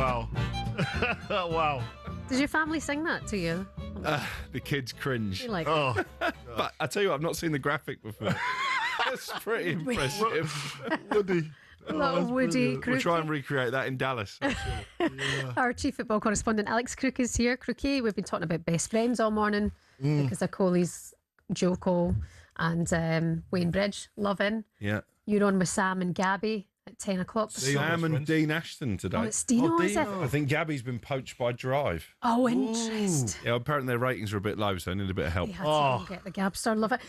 Wow. Wow. Does your family sing that to you? The kids cringe. You like, Oh. But I tell you what, I've not seen the graphic before. That's pretty impressive. Woody. little Woody Crook. We'll try and recreate that in Dallas. I'm sure. Our chief football correspondent Alex Crook is here. Crookie, we've been talking about best friends all morning because of Coley's Joe Cole and Wayne Bridge. Loving. Yeah. You're on with Sam and Gabby at 10 o'clock. Sam and Dean Ashton today. Oh, it's Dino, is it? I think Gabby's been poached by Drive. Oh, interest. Yeah, apparently their ratings are a bit low, so they need a bit of help. They had to get the Gabster. Love it.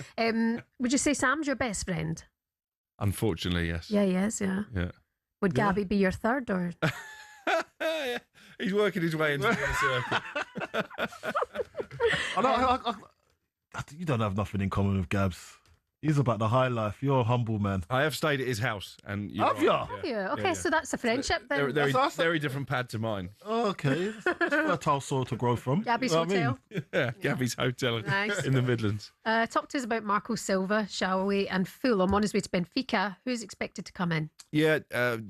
Would you say Sam's your best friend? Unfortunately, yes. Yeah, he is, yeah. Yeah. Would Gabby be your third or? Yeah. He's working his way into the circle. You don't have nothing in common with Gabs. He's about the high life. You're a humble man. I have stayed at his house, and Have you? Yeah. Okay, so that's a friendship then. They're very different pad to mine. Okay. It's fertile soil to grow from. Gabby's You know what I mean? hotel. Yeah, Gabby's hotel Nice. in the Midlands. Talk to us about Marco Silva, shall we? And Fulham on his way to Benfica. Who's expected to come in? Yeah,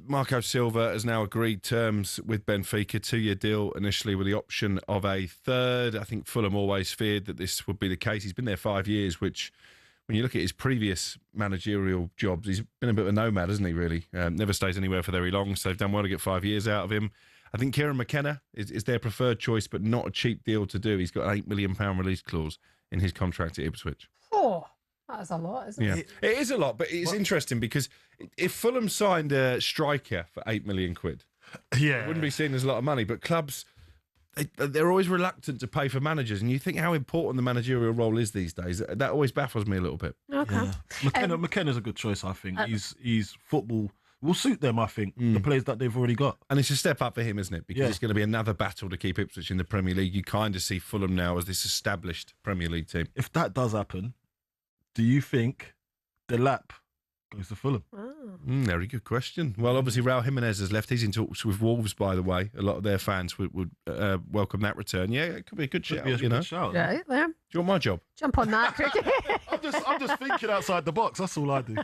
Marco Silva has now agreed terms with Benfica, 2-year deal initially with the option of a third. I think Fulham always feared that this would be the case. He's been there 5 years, which, when you look at his previous managerial jobs, he's been a bit of a nomad, hasn't he, really? Never stays anywhere for very long, so they've done well to get 5 years out of him. I think Kieran McKenna is their preferred choice, but not a cheap deal to do. He's got an £8 million release clause in his contract at Ipswich. Oh, that is a lot, isn't Yeah, it? it is a lot, but it's interesting because if Fulham signed a striker for £8 million, Yeah. it wouldn't be seen as a lot of money. But clubs, they're always reluctant to pay for managers, and you think how important the managerial role is these days. That always baffles me a little bit. Okay. Yeah. McKenna's a good choice, I think. He's football will suit them, I think, the players that they've already got. And it's a step up for him, isn't it? Because it's going to be another battle to keep Ipswich in the Premier League. You kind of see Fulham now as this established Premier League team. If that does happen, do you think the lap goes to Fulham? Very good question. Well, obviously, Raul Jimenez has left. He's in talks with Wolves, by the way. A lot of their fans would welcome that return. Yeah, it could be a good shout. Be a good shout. Right there. Do you want my job? Jump on that, Crookie. I'm just thinking outside the box. That's all I do.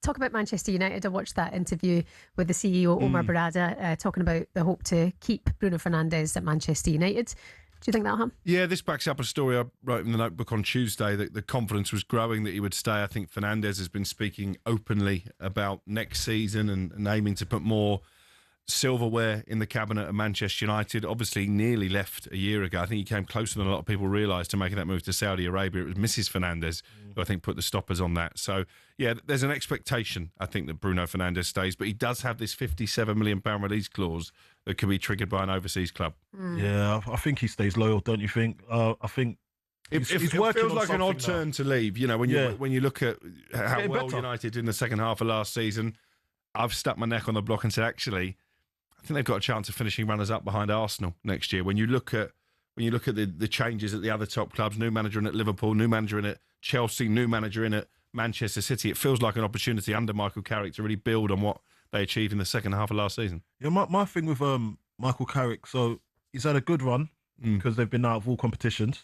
Talk about Manchester United. I watched that interview with the CEO, Omar Barada, talking about the hope to keep Bruno Fernandes at Manchester United. Do you think that'll happen? Yeah, this backs up a story I wrote in the notebook on Tuesday that the confidence was growing that he would stay. I think Fernandes has been speaking openly about next season and aiming to put more silverware in the cabinet of Manchester United. Obviously, nearly left a year ago. I think he came closer than a lot of people realised to making that move to Saudi Arabia. It was Mrs. Fernandes who I think put the stoppers on that. So, yeah, there's an expectation, I think, that Bruno Fernandes stays, but he does have this £57 million release clause that can be triggered by an overseas club. Yeah, I think he stays loyal, don't you think? I think It feels like an odd turn to leave. You know, when you look at how getting well better. United did in the second half of last season, I've stuck my neck on the block and said, actually, I think they've got a chance of finishing runners-up behind Arsenal next year. When you look at the changes at the other top clubs, new manager in at Liverpool, new manager in at Chelsea, new manager in at Manchester City, it feels like an opportunity under Michael Carrick to really build on what they achieved in the second half of last season. Yeah, my thing with Michael Carrick, so he's had a good run because they've been out of all competitions,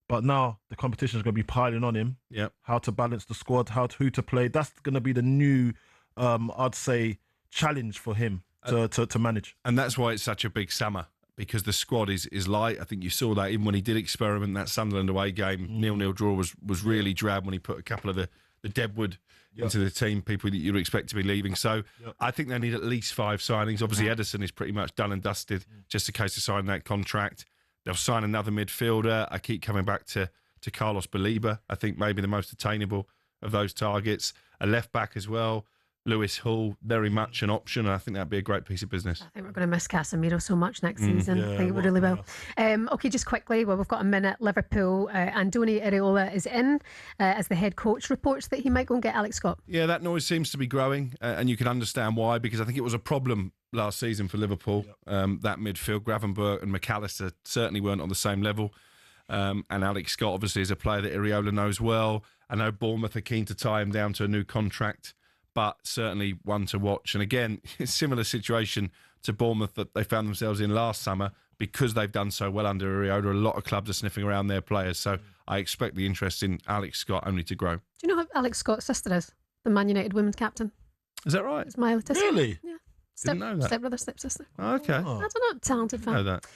but now the competition is going to be piling on him. Yeah, how to balance the squad, who to play. That's going to be the new, I'd say, challenge for him to manage. And that's why it's such a big summer, because the squad is light. I think you saw that even when he did experiment in that Sunderland away game. 0-0 draw was really drab when he put a couple of the Deadwood into the team, people that you'd expect to be leaving. So I think they need at least 5 signings. Obviously, Edison is pretty much done and dusted, just a case of signing that contract. They'll sign another midfielder. I keep coming back to Carlos Baliba. I think maybe the most attainable of those targets. A left back as well. Lewis Hall, very much an option. And I think that'd be a great piece of business. I think we're going to miss Casemiro so much next season. I think we really will. Okay, just quickly, well, we've got a minute. Liverpool, Andoni Iraola is in as the head coach. Reports that he might go and get Alex Scott. Yeah, that noise seems to be growing, and you can understand why, because I think it was a problem last season for Liverpool. That midfield, Gravenberch and McAllister certainly weren't on the same level. And Alex Scott obviously is a player that Iraola knows well. I know Bournemouth are keen to tie him down to a new contract, but certainly one to watch. And again, similar situation to Bournemouth that they found themselves in last summer, because they've done so well under Iraola. A lot of clubs are sniffing around their players. So I expect the interest in Alex Scott only to grow. Do you know who Alex Scott's sister is? The Man United women's captain. Is that right? It's Miley Tisser. Really? Yeah. Didn't know that. Step brother, step sister. Oh, okay. I don't know, talented fan. Know that.